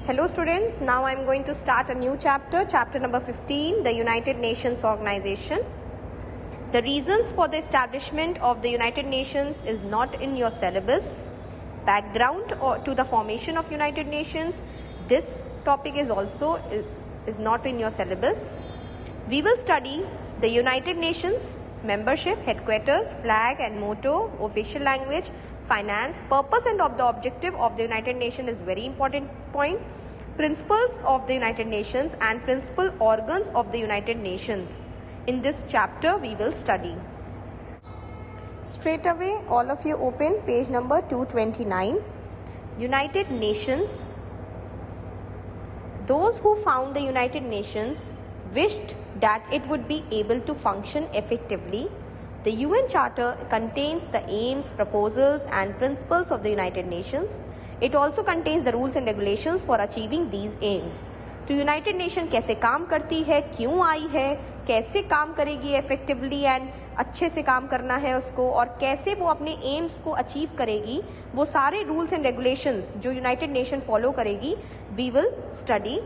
Hello students, now I am going to start a new chapter, chapter number 15, the United Nations Organization. The reasons for the establishment of the United Nations is not in your syllabus. Background to the formation of United Nations, this topic is also not in your syllabus. We will study the United Nations, membership, headquarters, flag and motto, official language, finance, purpose and of the objective of the United Nations is very important point, principles of the United Nations and principal organs of the United Nations. In this chapter we will study. Straight away all of you open page number 229. United Nations. Those who found the United Nations wished that it would be able to function effectively. The UN Charter contains the aims, proposals and principles of the United Nations. It also contains the rules and regulations for achieving these aims. तो United nation कैसे काम करती है, क्यों आई है, कैसे काम करेगी इफेक्टिवली एंड अच्छे से काम करना है उसको, और कैसे वो अपने एम्स को अचीव करेगी, वो सारे रूल्स एंड रेगुलेशंस जो यूनाइटेड नेशन फॉलो करेगी, we will study.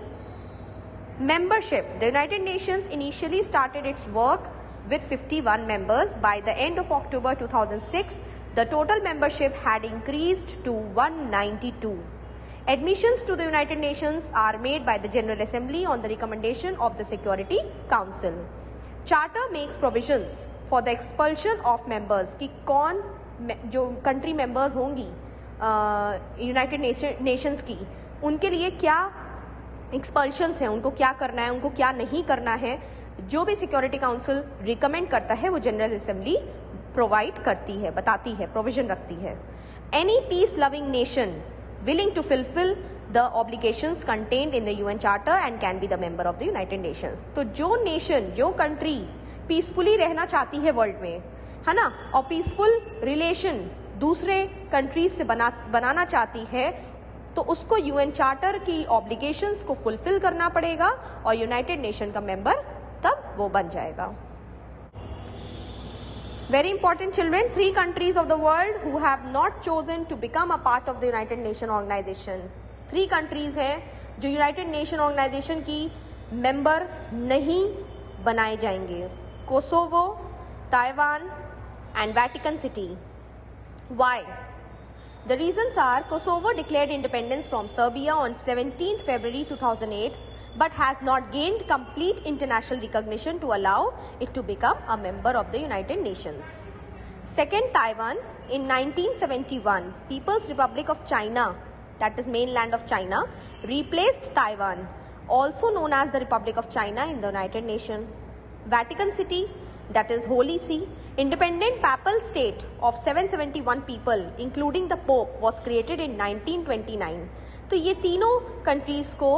Membership. The United Nations initially started its work with 51 members. By the end of October 2006, the total membership had increased to 192. Admissions to the United Nations are made by the General Assembly on the recommendation of the Security Council. Charter makes provisions for the expulsion of members कि कौन जो country members होंगी United Nations की, उनके लिए क्या एक्सपल्शंस हैं, उनको क्या करना है, उनको क्या नहीं करना है. जो भी सिक्योरिटी काउंसिल रिकमेंड करता है वो जनरल असेंबली प्रोवाइड करती है, बताती है, प्रोविजन रखती है. Any peace loving nation willing to fulfill the obligations contained in the UN Charter and can be the member of the United Nations. तो जो नेशन, जो कंट्री पीसफुली रहना चाहती है वर्ल्ड में, है ना, और पीसफुल रिलेशन दूसरे कंट्रीज से बनाना चाहती है, तो उसको यूएन चार्टर की ऑब्लिगेशंस को फुलफिल करना पड़ेगा और यूनाइटेड नेशन का मेंबर तब वो बन जाएगा. Very important children, 3 countries of the world who have not chosen to become a part of the United Nation Organization. 3 countries हैं जो United Nation Organization की member नहीं बनाए जाएंगे. Kosovo, Taiwan and Vatican City. Why? The reasons are Kosovo declared independence from Serbia on 17th February 2008 but has not gained complete international recognition to allow it to become a member of the United Nations. Second, Taiwan. In 1971, People's Republic of China, that is mainland of China, replaced Taiwan, also known as the Republic of China, in the United Nations. Vatican City, that is Holy See, independent papal state of 771 people, including the Pope, was created in 1929. तो ये तीनों countries को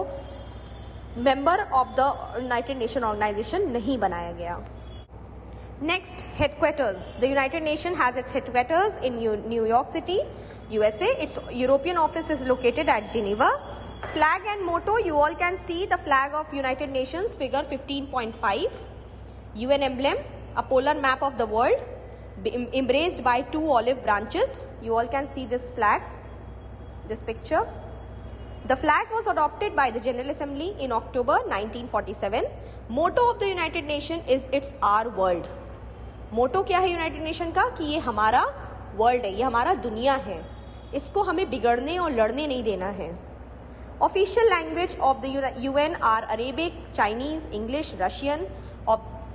member of the United Nations Organization नहीं बनाया गया. Next, headquarters. The United Nations has its headquarters in New York City, USA. Its European office is located at Geneva. Flag and motto, you all can see the flag of United Nations, figure 15.5. UN emblem, a polar map of the world, embraced by 2 olive branches. You all can see this flag, this picture. The flag was adopted by the General Assembly in October 1947. Motto of the United Nations is it's our world. Motto क्या है United Nation का कि ये हमारा world है, ये हमारा दुनिया है, इसको हमें बिगड़ने और लड़ने नहीं देना है. Official language of the UN are Arabic, Chinese, English, Russian,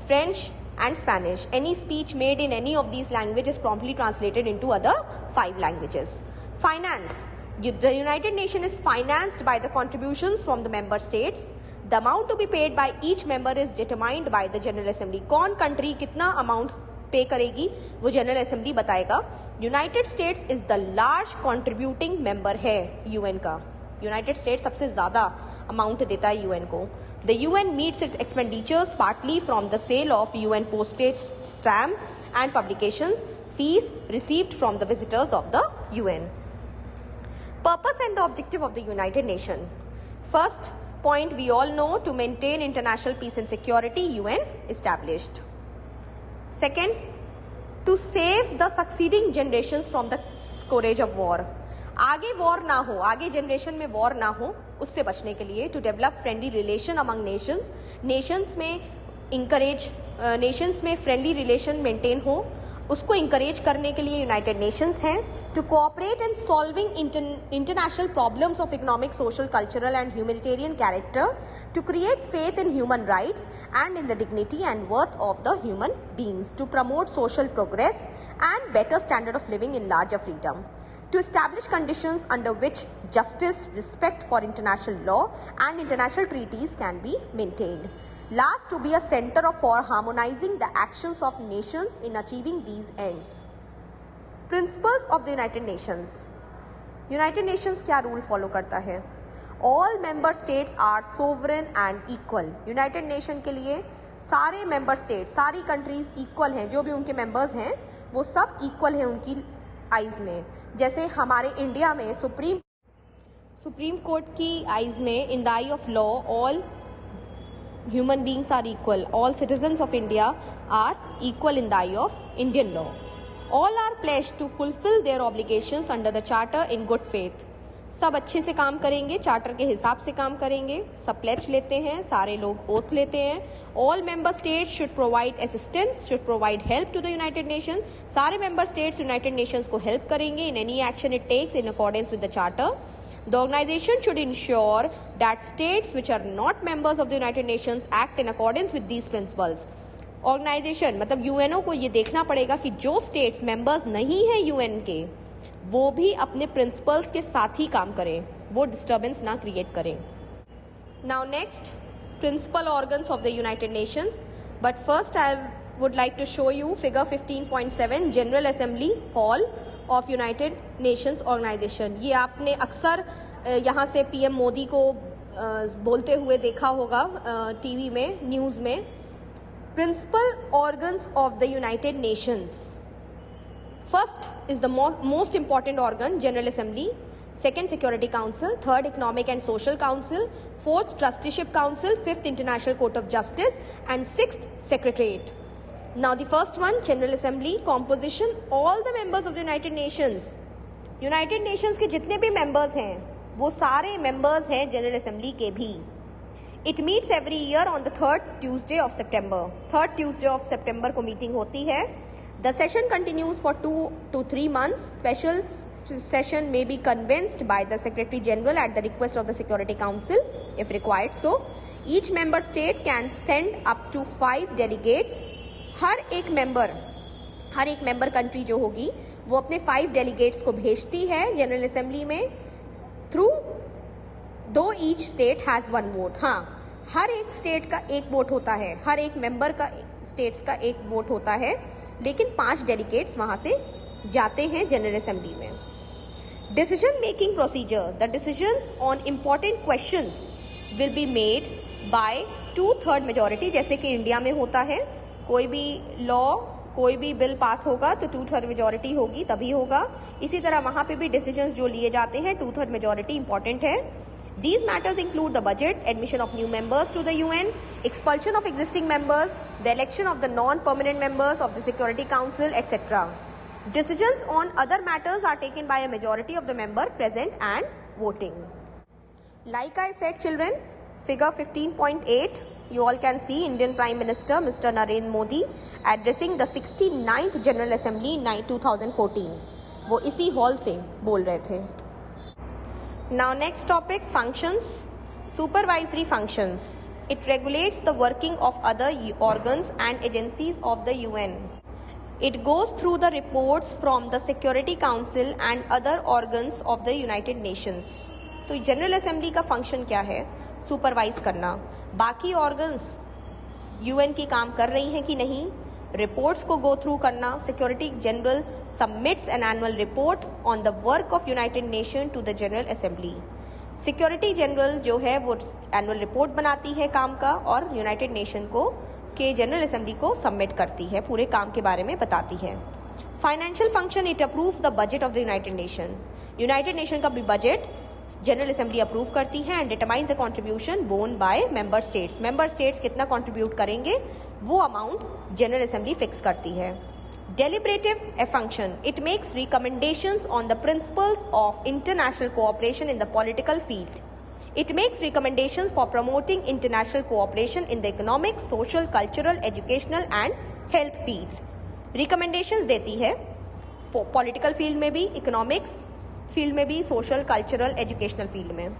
French and Spanish. Any speech made in any of these languages is promptly translated into other 5 languages. Finance. The United Nations is financed by the contributions from the member states. The amount to be paid by each member is determined by the General Assembly. कौन country कितना amount pay करेगी वो General Assembly बताएगा. United States is the large contributing member है UN का. United States सबसे ज़्यादा amount देता है UN को. The UN meets its expenditures partly from the sale of UN postage stamp and publications, fees received from the visitors of the UN. Purpose and the objective of the United Nations. First point we all know, to maintain international peace and security, UN established. Second, to save the succeeding generations from the scourge of war. आगे war ना हो, आगे generation में war ना हो, उससे बचने के लिए to develop friendly relation among nations, nations में फ्रेंडली रिलेशन मेंटेन हो, उसको इंकरेज करने के लिए यूनाइटेड नेशंस हैं. To cooperate in solving international problems of economic, social, cultural and humanitarian character, to create faith in human rights and in the dignity and worth of the human beings, to promote social progress and better standard of living in larger freedom, to establish conditions under which justice, respect for international law and international treaties can be maintained. Last, to be a center for harmonizing the actions of nations in achieving these ends. Principles of the United Nations. United Nations क्या rule follow करता है? All member states are sovereign and equal. United Nation के लिए सारे member states, सारी countries equal हैं, जो भी उनके members हैं वो सब equal हैं उनकी आइज में. जैसे हमारे इंडिया में सुप्रीम कोर्ट की आइज में, in the eye of law, all human beings are equal, all citizens of India are equal in the eye of Indian law. All are pledged to fulfil their obligations under the charter in good faith. सब अच्छे से काम करेंगे, charter के हिसाब से काम करेंगे, सब प्लेज लेते हैं, सारे लोग ओथ लेते हैं. All member states should provide assistance, should provide help to the United Nation. सारे मेंबर स्टेट्स यूनाइटेड नेशंस को हेल्प करेंगे in any action it takes in accordance with the charter. The organization should ensure that states which are not members of the United Nations act in accordance with these principles. Organization मतलब UNO को ये देखना पड़ेगा कि जो states members नहीं हैं UN के, वो भी अपने प्रिंसिपल्स के साथ ही काम करें, वो डिस्टर्बेंस ना क्रिएट करें. Now next, principal organs of the United Nations. But first I would like to show you figure 15.7, general assembly hall of United Nations organization. ये आपने अक्सर यहाँ से पीएम मोदी को बोलते हुए देखा होगा टीवी में, न्यूज़ में. Principal organs of the United Nations. First is the most important organ, General Assembly. Second, Security Council. Third, Economic and Social Council. Fourth, Trusteeship Council. Fifth, International Court of Justice. And sixth, Secretariat. Now the first one, General Assembly. Composition, all the members of the United Nations. United Nations के जितने भी members हैं, वो सारे members हैं General Assembly के भी. It meets every year on the third Tuesday of September. Third Tuesday of September को meeting होती है. The session continues for 2 to 3 months. Special session may be convened by the Secretary General at the request of the Security Council if required. So, each member state can send up to 5 delegates. हर एक member country जो होगी वो अपने 5 delegates को भेजती है General Assembly में through, though each state has 1 vote. हाँ, हर एक स्टेट का एक वोट होता है, हर एक मेंबर का स्टेट्स का एक वोट होता है, लेकिन 5 डेलीगेट्स वहां से जाते हैं जनरल असेंबली में. Decision making procedure. The decisions on important questions will be made by 2/3 majority. जैसे कि इंडिया में होता है, कोई भी लॉ, कोई भी बिल पास होगा तो 2/3 मेजॉरिटी होगी तभी होगा. इसी तरह वहां पे भी डिसीजंस जो लिए जाते हैं 2/3 मेजॉरिटी इंपॉर्टेंट है. These matters include the budget, admission of new members to the UN, expulsion of existing members, the election of the non-permanent members of the Security Council, etc. Decisions on other matters are taken by a majority of the member present and voting. Like I said, children, figure 15.8, you all can see Indian Prime Minister Mr. Narendra Modi addressing the 69th General Assembly in 2014. वो इसी hall से बोल रहे थे. Now next topic, functions. Supervisory functions. It regulates the working of other organs and agencies of the UN. It goes through the reports from the Security Council and other organs of the United Nations. तो general assembly का function क्या है? Supervise करना. बाकी organs UN की काम कर रही हैं कि नहीं, रिपोर्ट्स को गो थ्रू करना. Security general submits an annual report on the work of United Nation to the general assembly. Security general जो है वो एनुअल रिपोर्ट बनाती है काम का और यूनाइटेड नेशन को के जनरल असेंबली को सबमिट करती है, पूरे काम के बारे में बताती है. Financial function, it approves the budget of the United nation. United nation का भी बजट जनरल असेंबली अप्रूव करती है and determines the contribution borne by member states. Member states कितना कंट्रीब्यूट करेंगे वो अमाउंट जनरल असेंबली फिक्स करती है. Deliberative a function. It makes recommendations on the principles of international cooperation in the political field. It makes recommendations for promoting international cooperation in the economic, social, cultural, educational and health field. Recommendations देती है political field में भी, economics field में भी, social, cultural, educational field में.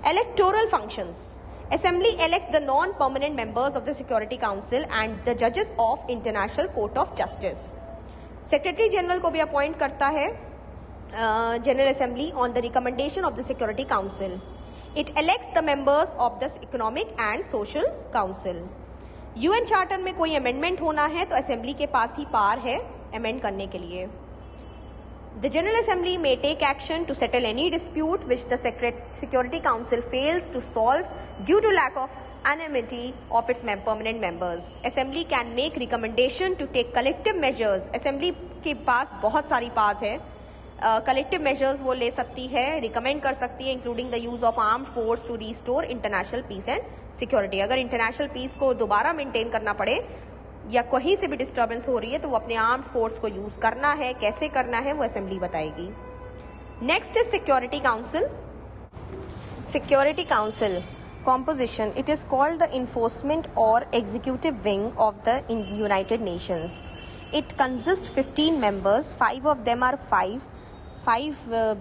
Electoral functions. Assembly elect the non-permanent members of the Security Council and the judges of International Court of Justice. Secretary General को भी appoint करता है General Assembly on the recommendation of the Security Council. It elects the members of the Economic and Social Council. UN Charter में कोई amendment होना है तो Assembly के पास ही पावर है amend करने के लिए. The General Assembly may take action to settle any dispute which the Security Council fails to solve due to lack of anonymity of its permanent members. Assembly can make recommendation to take collective measures. Assembly के पास बहुत सारी powers है. Collective measures वो ले सकती है, recommend कर सकती है, including the use of armed force to restore international peace and security. अगर इंटरनेशनल पीस को दोबारा मेंटेन करना पड़े या कहीं से भी डिस्टर्बेंस हो रही है तो वो अपने आर्म्ड फोर्स को यूज करना है, कैसे करना है वो असेंबली बताएगी. Next is security council. Security council composition. It is called the enforcement or executive wing of the United Nations. It consists 15 members. 5 of them are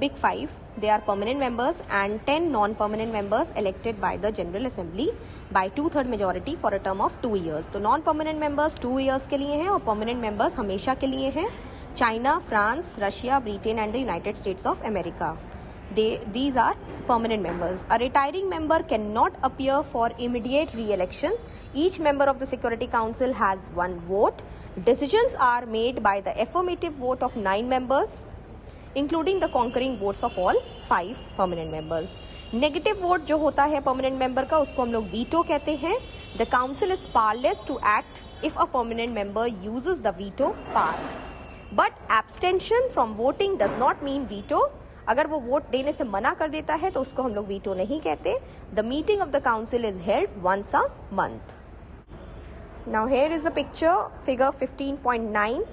big five. They are permanent members and 10 non-permanent members elected by the General Assembly by 2/3 majority for a term of 2 years. तो non-permanent members 2 years के लिए हैं और permanent members हमेशा के लिए हैं. China, France, Russia, Britain and the United States of America. These are permanent members. A retiring member cannot appear for immediate re-election. Each member of the Security Council has 1 vote. Decisions are made by the affirmative vote of 9 members, including the concurring votes of all 5 permanent members. Negative vote जो होता है permanent member का उसको हम लोग veto कहते हैं. The council is powerless to act if a permanent member uses the veto power. But abstention from voting does not mean veto. अगर वो वोट देने से मना कर देता है तो उसको हम लोग वीटो नहीं कहते. The meeting of the council is held once a month. Now here is a picture, figure 15.9.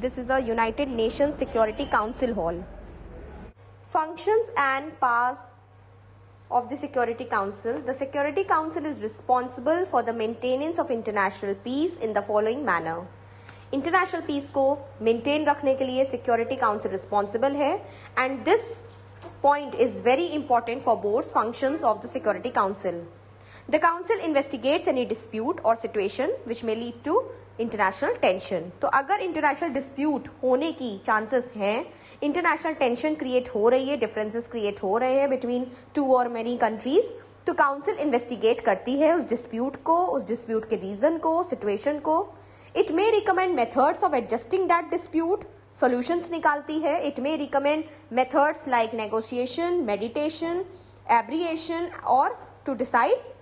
This is the United Nations security council hall. Functions and powers of the Security Council. The Security Council is responsible for the maintenance of international peace in the following manner. International peace को maintain रखने के लिए security council responsible है and this point is very important for boards functions of the security council. The council investigates any dispute or situation which may lead to international tension. तो अगर international dispute होने की chances हैं, international tension create हो रही है, differences create हो रहे हैं बिटवीन 2 और मेनी कंट्रीज, तो काउंसिल इन्वेस्टिगेट करती है उस डिस्प्यूट को, उस डिस्प्यूट के रीजन को, सिचुएशन को. It may recommend methods of adjusting that dispute. Solutions निकालती है. It may recommend methods like negotiation, mediation, abbreviation or to decide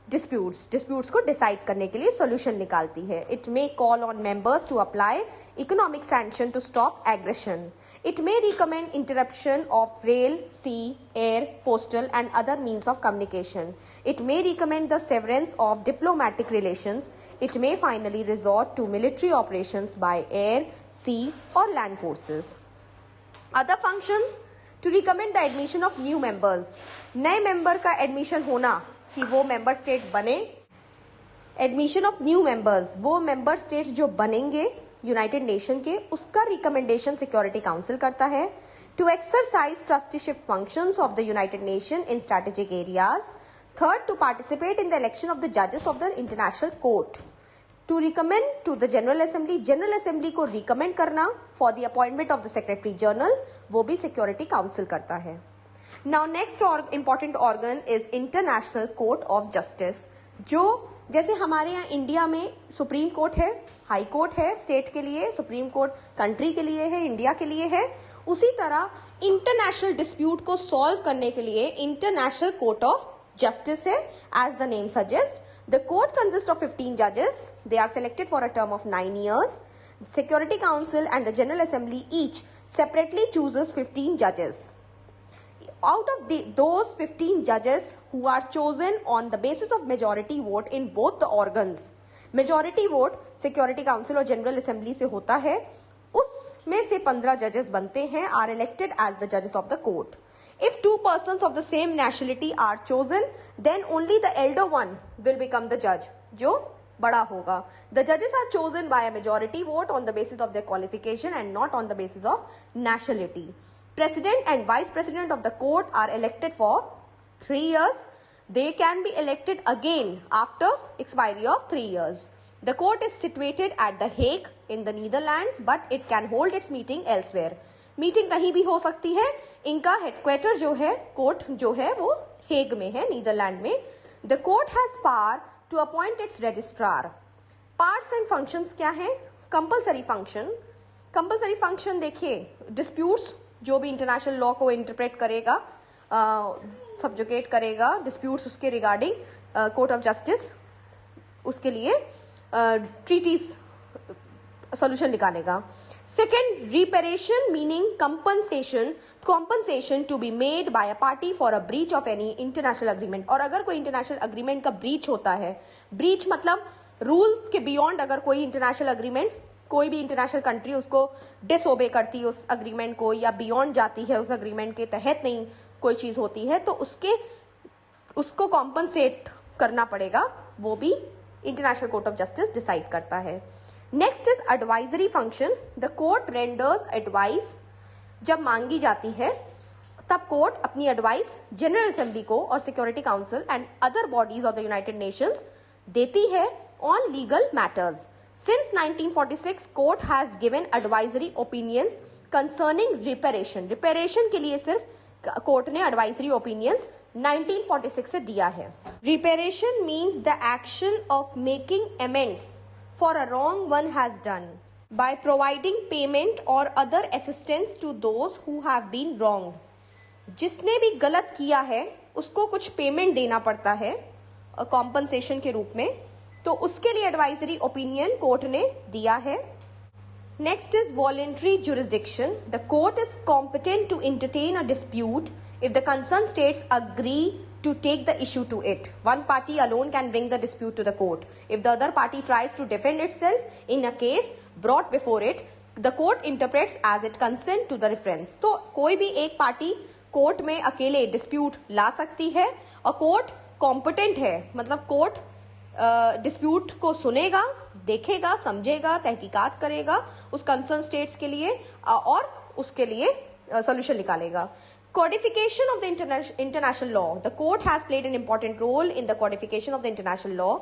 disputes को decide करने के लिए solution निकालती है. It may call on members to apply economic sanction to stop aggression. It may recommend interruption of rail, sea, air, postal and other means of communication. It may recommend the severance of diplomatic relations. It may finally resort to military operations by air, sea or land forces. Other functions to recommend the admission of new members. नए member का admission होना कि वो member state बने. Admission of new members, वो member states जो बनेंगे United nation के, उसका रिकमेंडेशन सिक्योरिटी काउंसिल करता है. To exercise trusteeship functions of the United Nation in strategic areas. Third, to participate in the election of the जजेस of the International Court. To recommend to the general Assembly, General Assembly को recommend करना for the appointment of the Secretary General, वो भी Security Council करता है. Now next important organ is International Court of Justice. जो जैसे हमारे यहाँ इंडिया में सुप्रीम कोर्ट है, हाई कोर्ट है स्टेट के लिए, सुप्रीम कोर्ट कंट्री के लिए है, इंडिया के लिए है, उसी तरह इंटरनेशनल डिस्प्यूट को सॉल्व करने के लिए इंटरनेशनल कोर्ट ऑफ justice है. As the name suggests, the court consists of 15 judges. They are selected for a term of 9 years. Security Council and the General Assembly each separately chooses 15 judges. Out of those 15 judges who are chosen on the basis of majority vote in both the organs, majority vote Security Council और General Assembly से होता है, उसमें से 15 जजेस बनते हैं, are elected as the जजेस of the court. If 2 persons of the same nationality are chosen, then only the elder one will become the judge, जो बड़ा होगा. The judges are chosen by a majority vote on the basis of their qualification and not on the basis of nationality. President and vice president of the court are elected for 3 years. They can be elected again after expiry of 3 years. The court is situated at The Hague in the Netherlands, but it can hold its meeting elsewhere. Meeting कहीं भी हो सकती है. इनका headquarter जो है, court जो है, वो हेग में है, नीदरलैंड में. The court has power to appoint its registrar. Parts and functions क्या हैं? कंपलसरी फंक्शन देखिए, डिस्प्यूट्स जो भी इंटरनेशनल लॉ को इंटरप्रेट करेगा, सब्जुगेट करेगा, डिस्प्यूट्स उसके रिगार्डिंग कोर्ट ऑफ जस्टिस, उसके लिए ट्रीटीज सोल्यूशन निकालेगा. Second, reparation meaning compensation to be made by a party for a breach of any international agreement. और अगर कोई इंटरनेशनल अग्रीमेंट का ब्रीच होता है, ब्रीच मतलब रूल के बियॉन्ड, अगर कोई इंटरनेशनल अग्रीमेंट, कोई भी इंटरनेशनल कंट्री उसको डिसओबे करती है उस अग्रीमेंट को, या बियॉन्ड जाती है, उस अग्रीमेंट के तहत नहीं कोई चीज होती है, तो उसको कॉम्पनसेट करना पड़ेगा. वो भी international Court of justice decide करता है. Next is advisory function. The court renders advice. जब मांगी जाती है तब कोर्ट अपनी एडवाइस जनरल असेंबली को और Security Council and other bodies of the United Nations देती है on legal matters. Since 1946 court has given advisory opinions concerning reparation के लिए सिर्फ कोर्ट ने एडवाइजरी ओपिनियंस 1946 से दिया है. Reparation means the action of making amends for a wrong one has done by providing payment or other assistance to those who have been wronged. जिसने भी गलत किया है उसको कुछ पेमेंट देना पड़ता है कॉम्पनसेशन के रूप में, तो उसके लिए एडवाइजरी ओपिनियन कोर्ट ने दिया है. Next is voluntary jurisdiction. The court is competent to entertain a dispute if the concerned states agree to take the issue to it. One party alone can bring the dispute to the court. If the other party tries to defend itself in a case brought before it, the court interprets as it consent to the reference. तो कोई भी एक party court में अकेले dispute ला सकती है और court competent है, मतलब कोर्ट डिस्प्यूट को सुनेगा, देखेगा, समझेगा, तहकीकात करेगा उस कंसर्न स्टेट्स के लिए और उसके लिए सोल्यूशन निकालेगा. Codification of the international law. The court has played an important role in the codification of the international law.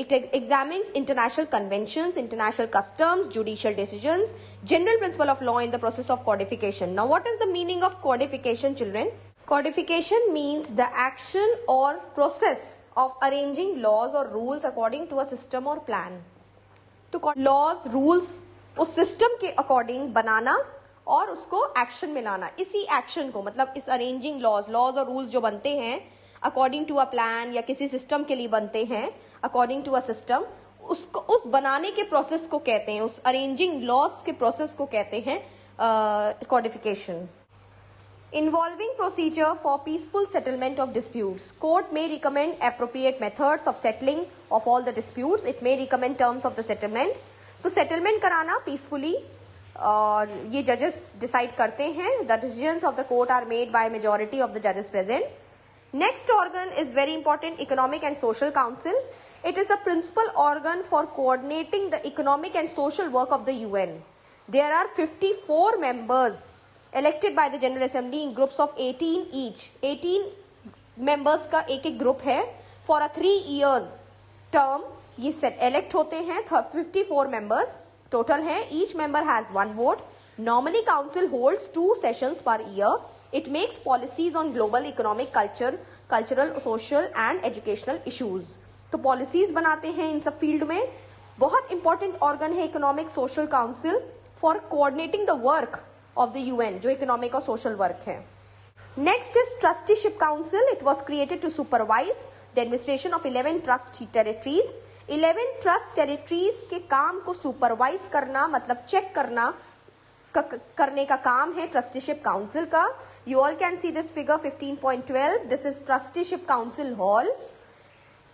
It examines international conventions, international customs, judicial decisions, general principle of law in the process of codification. Now, what is the meaning of codification, children? Codification means the action or process of arranging laws or rules according to a system or plan. तो laws, rules उस system के according बनाना और उसको action में लाना. इसी action को, मतलब इस अरेंजिंग लॉज और रूल्स जो बनते हैं अकॉर्डिंग टू अ प्लान या किसी सिस्टम के लिए बनते हैं अकॉर्डिंग टू अ सिस्टम, उसको उस बनाने के प्रोसेस को कहते हैं, उस अरेंजिंग लॉज के प्रोसेस को कहते हैं कॉडिफिकेशन. Involving procedure for peaceful settlement of disputes. Court may recommend appropriate methods of settling of all the disputes. It may recommend terms of the settlement. तो settlement कराना peacefully और ये जजेस डिसाइड करते हैं. The decisions of the court are made by majority of the जजेस present. Next organ is very important, Economic and Social Council. It is the principal organ for coordinating the economic and social work of the UN. There are 54 members elected by the General Assembly in groups of 18 each. 18 members का एक group है for a 3 years term. ये elect होते हैं. 54 members total है. Each member has 1 vote. Normally council holds 2 sessions per year. It makes policies on global economic cultural, social and educational issues. तो policies बनाते हैं इन सब फील्ड में. बहुत important organ है economic social council for coordinating the work of the UN, जो economic और social work है. Next is trusteeship council. It was created to supervise the administration of 11 trust territories. 11 trust territories के काम को supervise करना, मतलब check करने का काम है ट्रस्टीशिप काउंसिल का. You all can see this figure 15.12. This is trusteeship council hall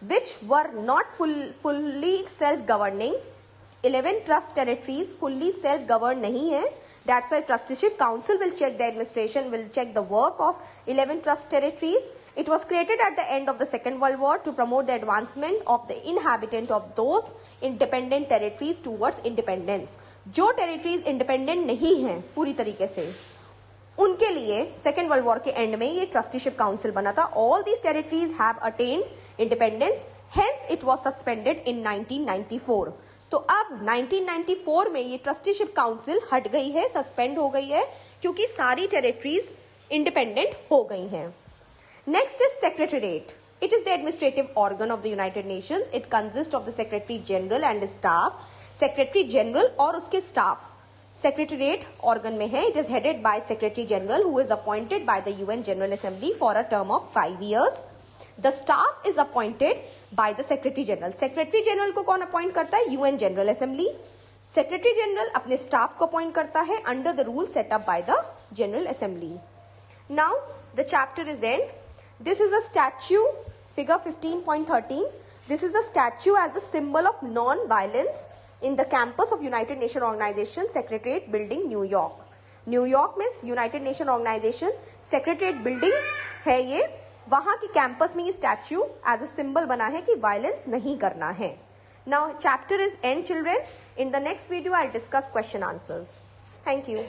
which were not fully self governing. 11 trust territories fully self govern नहीं है. That's why Trusteeship Council will check the administration, will check the work of 11 trust territories. It was created at the end of the Second World War to promote the advancement of the inhabitant of those independent territories towards independence. जो territories independent नहीं हैं पूरी तरीके से, उनके लिए second world war के and में ये ट्रस्टीशिप काउंसिल बना था. All these territories have attend independence, hence it was suspended in 1994. तो अब 1994 में ये ट्रस्टीशिप काउंसिल हट गई है, सस्पेंड हो गई है, क्योंकि सारी टेरिटरीज इंडिपेंडेंट हो गई हैं. Next is secretariat. It is the administrative organ of the United Nations. It consist of the Secretary general and staff. Secretary general और उसके स्टाफ सेक्रेटरीट ऑर्गन में है. It is headed by secretary general who is appointed by the UN general assembly for a term of 5 years. The staff is appointed by the Secretary general. Secretary general को कौन appoint करता है? UN general assembly. Secretary general अपने staff को appoint करता है under the rule set up by the general assembly. Now the chapter is end. This is a statue, figure 15.13. This is a statue as the symbol of non violence in the campus of United Nations Organization Secretariat Building, New York. New York में United Nations Organization Secretariat Building है ये. वहाँ की campus में ये statue as a symbol बना है कि वायलेंस नहीं करना है. Now chapter is end, children. In the next video I'll discuss question answers. Thank you.